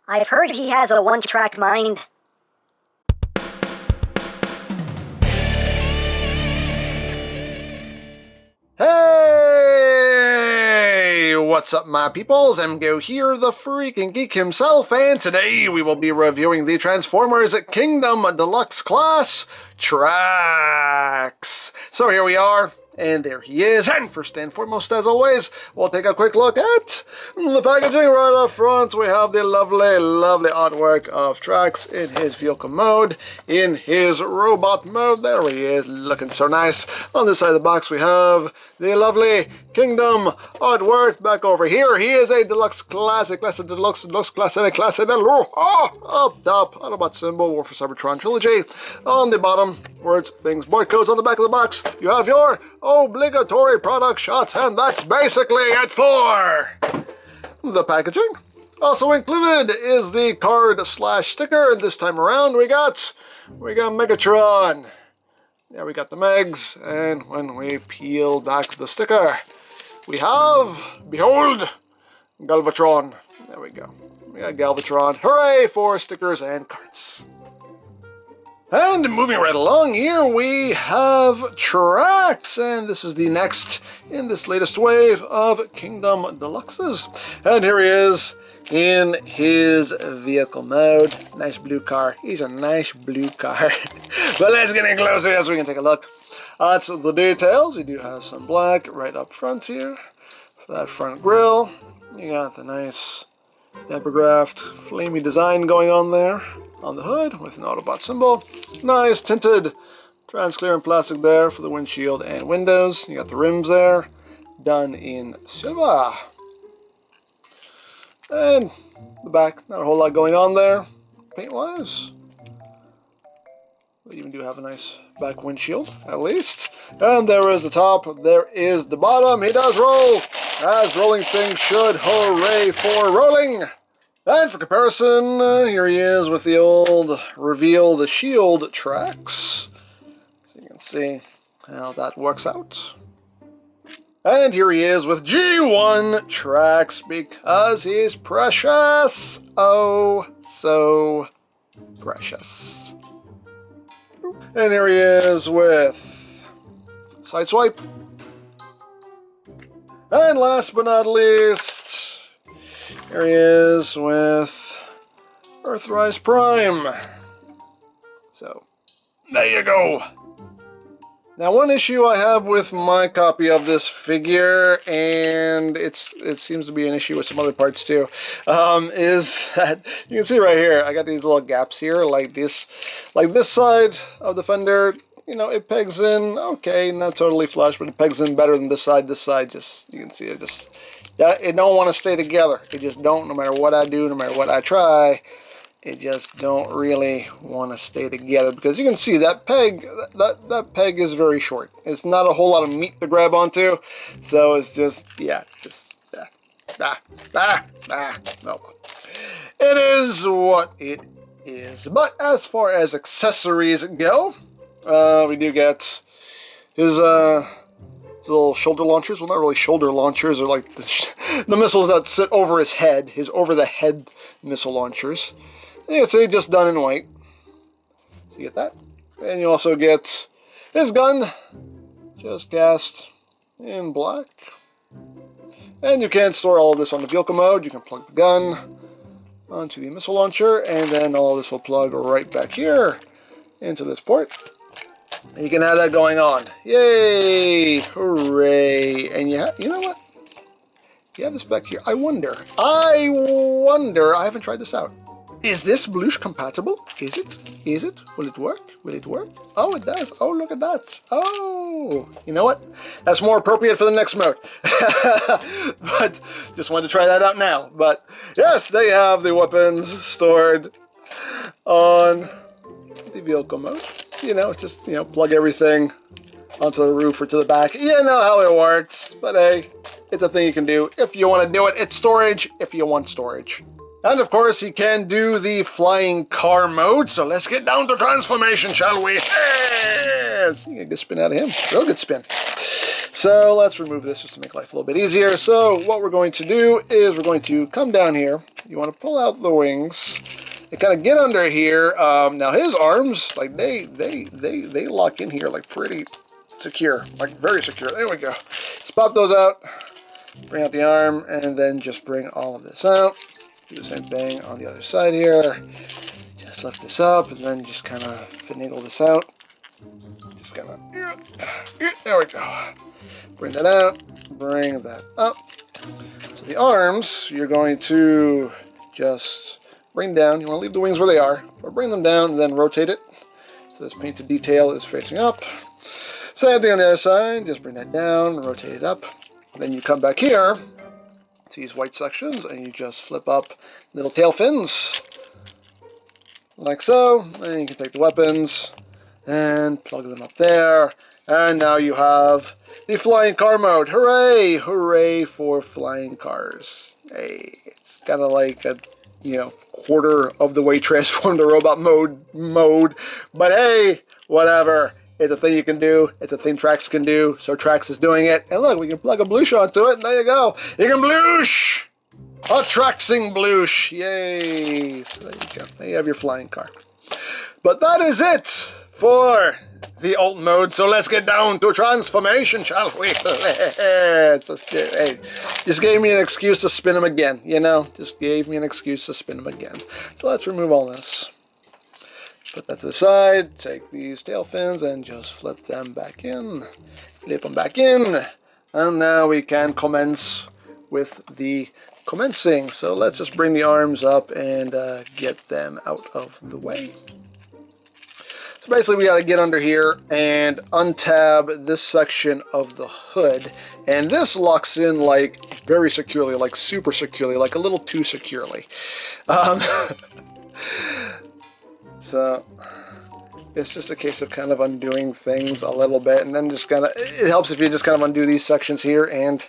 I've heard he has a one-track mind. Hey! What's up, my peoples? EmGo here, the freaking geek himself, and today we will be reviewing the Transformers Kingdom Deluxe class tracks. So here we are. And there he is, and first and foremost, as always, we'll take a quick look at the packaging. Right up front, we have the lovely, lovely artwork of Tracks in his vehicle mode, in his robot mode. There he is, looking so nice. On this side of the box, we have the lovely Kingdom artwork. Back over here, he is a Deluxe Classic, Classic Deluxe, Deluxe Classic, Classic Deluxe. Up top, Autobot symbol, War for Cybertron Trilogy. On the bottom, words, things, board codes. On the back of the box, you have your obligatory product shots, and that's basically it for the packaging. Also included is the card slash sticker, and this time around we got Megatron. Yeah, we got the Megs, and when we peel back the sticker, we have, behold, Galvatron. There we go. We got Galvatron. Hooray for stickers and cards. And moving right along, here we have Tracks, and this is the next in this latest wave of Kingdom Deluxes. And here he is in his vehicle mode. Nice blue car. He's a nice blue car. But let's get in closer so we can take a look at the details. We do have some black right up front here for that front grille. You got the nice Dappergraphed, flamey design going on there on the hood with an Autobot symbol. Nice tinted transparent plastic there for the windshield and windows. You got the rims there, done in silver. And the back, not a whole lot going on there, paint-wise. We even do have a nice back windshield, at least. And there is the top, there is the bottom. He does roll, as rolling things should. Hooray for rolling! And for comparison, here he is with the old Reveal the Shield Tracks. So you can see how that works out. And here he is with G1 Tracks, because he's precious. Oh, so precious. And here he is with Sideswipe. And last but not least, here he is with Earthrise Prime. So, there you go. Now, one issue I have with my copy of this figure, and it seems to be an issue with some other parts too, is that you can see right here, I got these little gaps here, like this side of the fender. You know, it pegs in, okay, not totally flush, but it pegs in better than this side. This side, just, you can see it just, yeah, it don't want to stay together. It just don't, no matter what I do, no matter what I try, it just don't really want to stay together. Because you can see that peg, that peg is very short. It's not a whole lot of meat to grab onto, so it's just, yeah, just, no. It is what it is. But as far as accessories go, we do get his little shoulder launchers. Well, not really shoulder launchers. They're like the missiles that sit over his head. His over-the-head missile launchers. And you can see just done in white. So you get that. And you also get his gun, just cast in black. And you can store all of this on the vehicle mode. You can plug the gun onto the missile launcher, and then all of this will plug right back here into this port. And you can have that going on. Yay! Hooray! And you know what? You have this back here. I wonder, I haven't tried this out. Is this Blush compatible? Is it? Is it? Will it work? Will it work? Oh, it does. Oh, look at that. Oh, you know what? That's more appropriate for the next mode. But just wanted to try that out now. But yes, they have the weapons stored on the vehicle mode. You know, just, you know, plug everything onto the roof or to the back. You know how it works. But hey, it's a thing you can do if you want to do it. It's storage if you want storage. And of course, he can do the flying car mode. So let's get down to transformation, shall we? Yes! You get a good spin out of him. Real good spin. So let's remove this just to make life a little bit easier. So what we're going to do is we're going to come down here. You want to pull out the wings and kind of get under here. Now his arms, like they lock in here like pretty secure, like very secure. There we go. Let's pop those out. Bring out the arm and then just bring all of this out. Do the same thing on the other side here. Just lift this up and then just kind of finagle this out. Just kind of, there we go. Bring that out, bring that up. So the arms, you're going to just bring down. You want to leave the wings where they are, or bring them down and then rotate it. So this painted detail is facing up. Same thing on the other side, just bring that down, rotate it up. Then you come back here to these white sections and you just flip up little tail fins. Like so. Then you can take the weapons and plug them up there. And now you have the flying car mode. Hooray! Hooray for flying cars. Hey, it's kind of like a, quarter of the way transformed to robot mode. But hey, whatever. It's a thing you can do. It's a thing Trax can do. So Trax is doing it. And look, we can plug a bloosh onto it. And there you go. You can bloosh! A Traxing bloosh. Yay! So there you go. There you have your flying car. But that is it for the alt mode. So let's get down to transformation, shall we? Hey, just gave me an excuse to spin him again. Just gave me an excuse to spin him again. So let's remove all this. Put that to the side, take these tail fins and just flip them back in. Flip them back in. And now we can commence with the commencing. So let's just bring the arms up and get them out of the way. So basically we got to get under here and untab this section of the hood. And this locks in like very securely, like super securely, like a little too securely. So it's just a case of kind of undoing things a little bit, and then just kind of, it helps if you just kind of undo these sections here and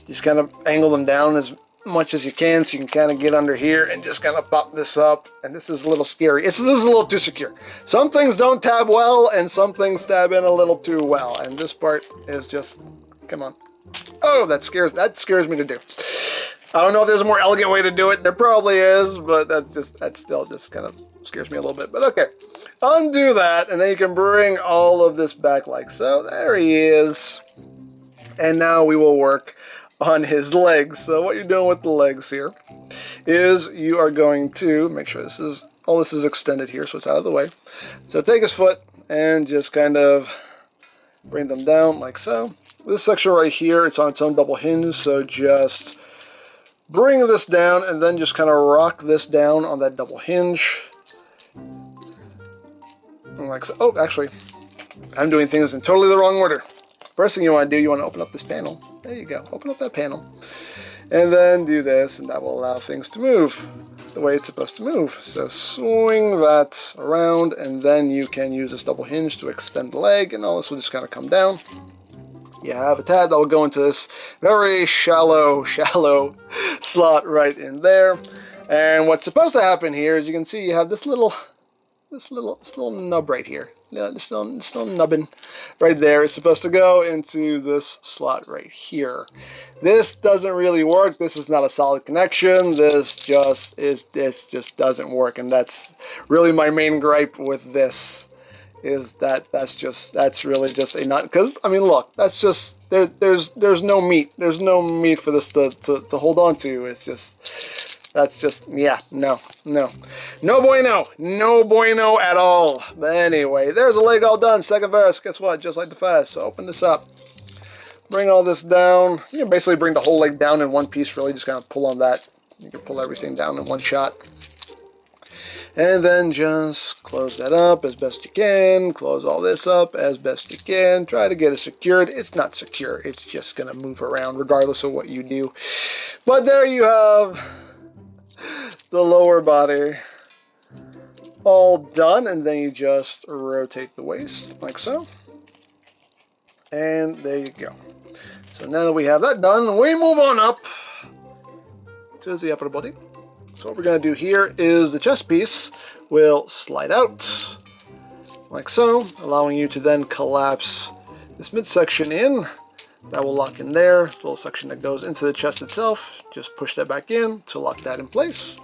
just kind of angle them down as much as you can, so you can kind of get under here and just kind of pop this up. And this is a little scary. This is a little too secure. Some things don't tab well, and some things tab in a little too well. And this part is just, come on. Oh, that scares me to do. I don't know if there's a more elegant way to do it. There probably is, but that still just kind of scares me a little bit. But okay, undo that, and then you can bring all of this back like so. There he is. And now we will work on his legs. So what you're doing with the legs here is you are going to make sure all this is extended here, so it's out of the way. So take his foot and just kind of bring them down like so. This section right here, it's on its own double hinge, so just bring this down and then just kind of rock this down on that double hinge. Like so. Oh, actually, I'm doing things in totally the wrong order. First thing you want to do, you want to open up this panel. There you go. Open up that panel. And then do this, and that will allow things to move the way it's supposed to move. So swing that around, and then you can use this double hinge to extend the leg, and all this will just kind of come down. You have a tab that will go into this very shallow slot right in there. And what's supposed to happen here is you can see you have this little nub right here. This little nubbin right there is supposed to go into this slot right here. This doesn't really work. This is not a solid connection. This just doesn't work, and that's really my main gripe with this. Is that's really just a not, because I mean, look, that's just there's no meat for this to hold on to. It's just, that's just, yeah, no bueno at all. But anyway, there's a leg all done. Second verse, guess what, just like the first. So open this up, bring all this down. You can basically bring the whole leg down in one piece, really. Just kind of pull on that. You can pull everything down in one shot. And then just close that up as best you can. Close all this up as best you can. Try to get it secured. It's not secure. It's just going to move around regardless of what you do. But there you have the lower body all done. And then you just rotate the waist like so. And there you go. So now that we have that done, we move on up to the upper body. So what we're going to do here is the chest piece will slide out like so, allowing you to then collapse this midsection in. That will lock in there. The little section that goes into the chest itself, just push that back in to lock that in place.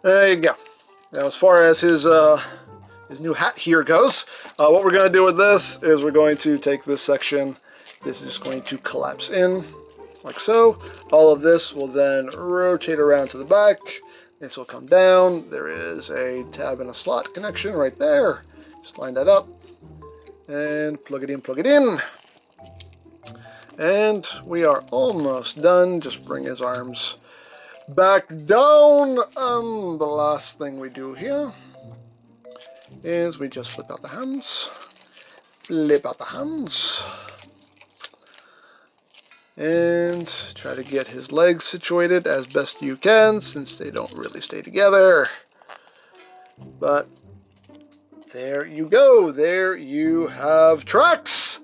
There you go. Now, as far as his new hat here goes, what we're going to do with this is we're going to take this section. This is going to collapse in, like so. All of this will then rotate around to the back. This will come down. There is a tab and a slot connection right there. Just line that up and plug it in, plug it in. And we are almost done. Just bring his arms back down. The last thing we do here is we just flip out the hands. Flip out the hands. And try to get his legs situated as best you can, since they don't really stay together. But there you go. There you have Trax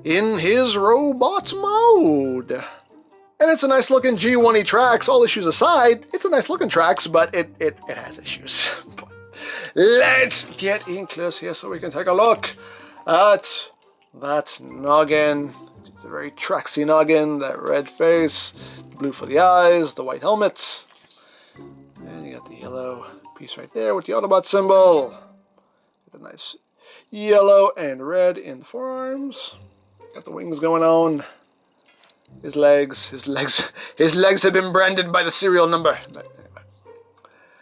in his robot mode. And it's a nice looking G1E Trax. All issues aside, it's a nice looking Trax, but it has issues. Let's get in close here so we can take a look at that noggin. It's a very Traxy noggin, that red face, blue for the eyes, the white helmets. And you got the yellow piece right there with the Autobot symbol. Got a nice yellow and red in the forearms. Got the wings going on. His legs have been branded by the serial number. But anyway,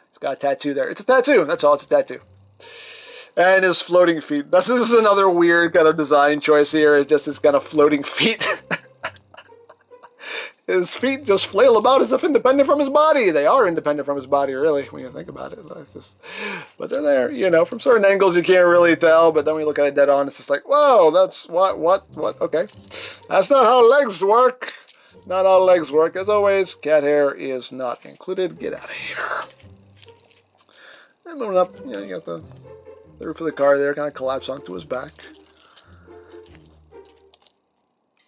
it's got a tattoo there. It's a tattoo. That's all. It's a tattoo. And his floating feet. This is another weird kind of design choice here. It's just his kind of floating feet. His feet just flail about as if independent from his body. They are independent from his body, really, when you think about it. But they're there, you know. From certain angles, you can't really tell. But then when you look at it dead on, it's just like, whoa, that's what? Okay. That's not how legs work. Not how legs work. As always, cat hair is not included. Get out of here. And moving up, you know, you got the roof of the car there, kind of collapse onto his back.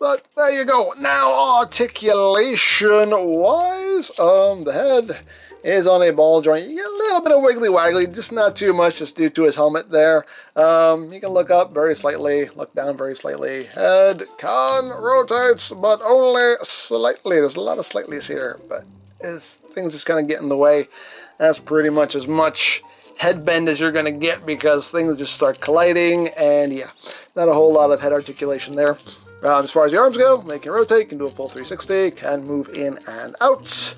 But there you go. Now, articulation-wise, the head is on a ball joint. You get a little bit of wiggly-waggly, just not too much, just due to his helmet there. You can look up very slightly, look down very slightly. Head can rotates, but only slightly. There's a lot of slightlys here, but as things just kind of get in the way, that's pretty much as much headbend as you're going to get, because things just start colliding, and yeah, not a whole lot of head articulation there. As far as the arms go, they can rotate, can do a full 360, can move in and out.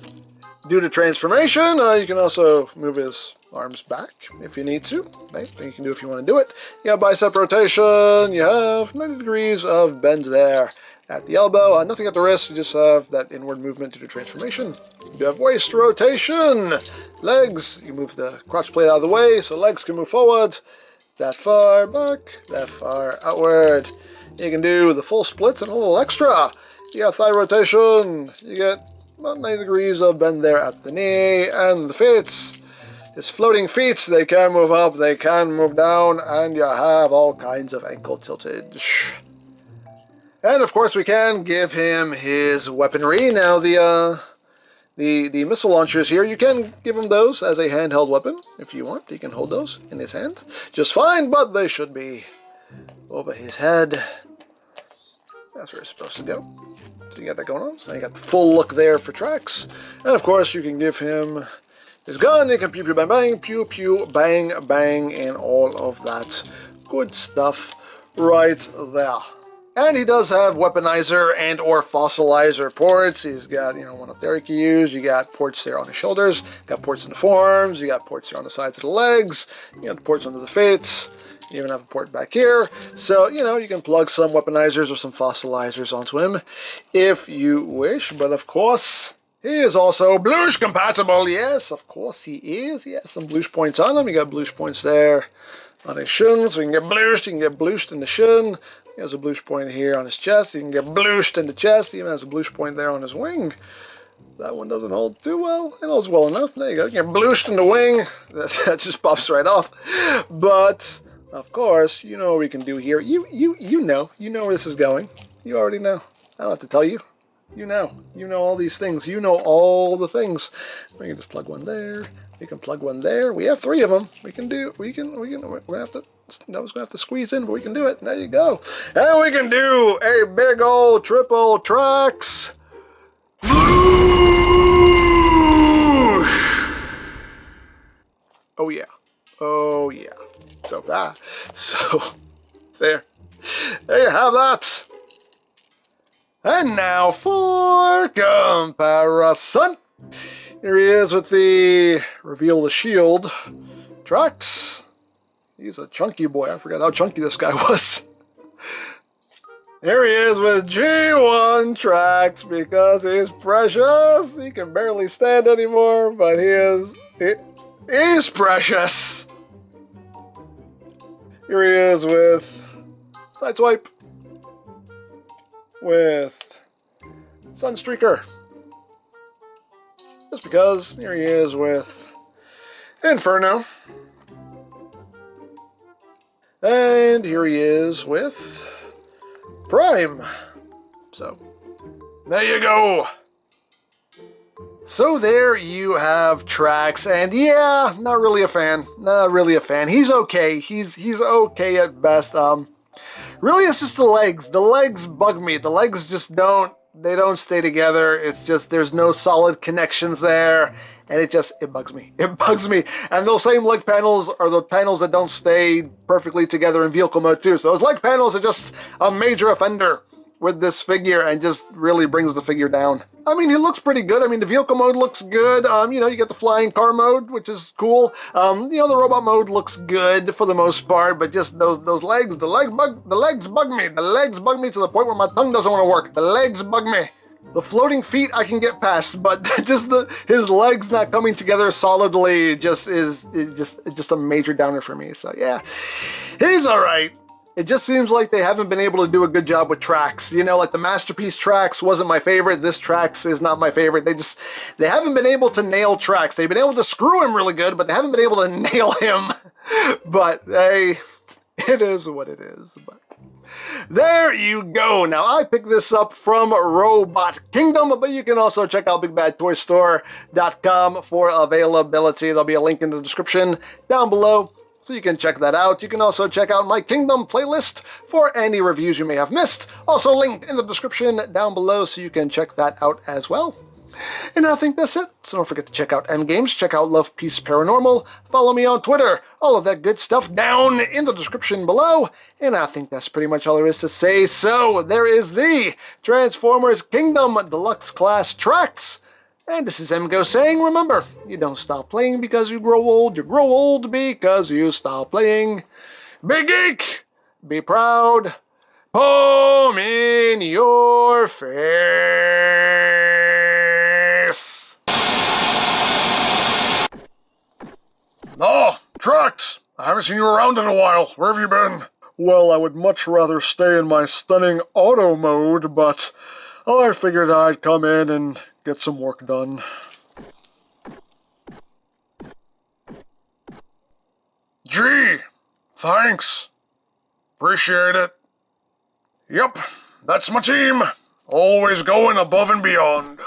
Due to transformation, you can also move his arms back if you need to. Right? You can do if you want to do it. You have bicep rotation, you have 90 degrees of bend there at the elbow. Nothing at the wrist, you just have that inward movement due to transformation. You have waist rotation. Legs, you move the crotch plate out of the way so legs can move forward. That far back, that far outward. You can do the full splits and a little extra. You got thigh rotation. You get about 90 degrees of bend there at the knee. And the feet, his floating feet, they can move up, they can move down, and you have all kinds of ankle tiltage. And of course we can give him his weaponry. Now the missile launchers here, you can give him those as a handheld weapon if you want. He can hold those in his hand just fine, but they should be over his head. That's where it's supposed to go. So you got that going on. So you got the full look there for Trax. And of course you can give him his gun. You can pew pew bang bang, pew pew bang bang, and all of that good stuff right there. And he does have weaponizer and or fossilizer ports. He's got, you know, one up there he can use. You got ports there on his shoulders. Got ports in the forearms. You got ports here on the sides of the legs. You got the ports under the feet. You even have a port back here. So, you know, you can plug some weaponizers or some fossilizers onto him if you wish. But of course, he is also Blush compatible. Yes, of course he is. He has some Blush points on him. You got Blush points there on his shin. So you can get Blushed. You can get Blushed in the shin. He has a Blush point here on his chest. You can get Blushed in the chest. He even has a Blush point there on his wing. That one doesn't hold too well. It holds well enough. There you go. You get Blushed in the wing. That just pops right off. But of course, you know what we can do here. You know where this is going. You already know. I don't have to tell you. You know all these things. You know all the things. We can just plug one there. We can plug one there. We have three of them. We have to That was going to have to squeeze in, but we can do it. There you go. And we can do a big old triple tracks. Oh yeah. Oh yeah. So there you have that. And now for comparison. Here he is with the Reveal the Shield tracks. He's a chunky boy. I forgot how chunky this guy was. Here he is with G1 tracks because he's precious. He can barely stand anymore, but he's precious. Here he is with Sideswipe, with Sunstreaker. Just because. Here he is with Inferno. And here he is with Prime. So, there you go. So there you have tracks, and yeah, not really a fan. Not really a fan. He's okay. He's okay at best. Really, it's just the legs. The legs bug me. The legs just don't stay together. It's just there's no solid connections there, and it bugs me. It bugs me. And those same leg panels are the panels that don't stay perfectly together in vehicle mode too. So those leg panels are just a major offender with this figure and just really brings the figure down. I mean, he looks pretty good. I mean, the vehicle mode looks good. You get the flying car mode, which is cool. The robot mode looks good for the most part, but just those legs, the legs bug me. The legs bug me to the point where my tongue doesn't want to work. The legs bug me. The floating feet I can get past, but just his legs not coming together solidly is just a major downer for me. So yeah, he's all right. It just seems like they haven't been able to do a good job with tracks. Like the Masterpiece tracks wasn't my favorite. This tracks is not my favorite. They haven't been able to nail tracks. They've been able to screw him really good, but they haven't been able to nail him. But hey, it is what it is. But there you go. Now, I picked this up from Robot Kingdom, but you can also check out BigBadToyStore.com for availability. There'll be a link in the description down below, so you can check that out. You can also check out my Kingdom playlist for any reviews you may have missed. Also linked in the description down below, so you can check that out as well. And I think that's it. So don't forget to check out EmGo's, check out Love Peace Paranormal, follow me on Twitter, all of that good stuff down in the description below. And I think that's pretty much all there is to say. So there is the Transformers Kingdom Deluxe Class Tracks. And this is EmGo saying, remember, you don't stop playing because you grow old because you stop playing. Be geek, be proud, palm in your face. Oh, Tracks, I haven't seen you around in a while. Where have you been? Well, I would much rather stay in my stunning auto mode, but I figured I'd come in and get some work done. Gee, thanks. Appreciate it. Yep, that's my team. Always going above and beyond.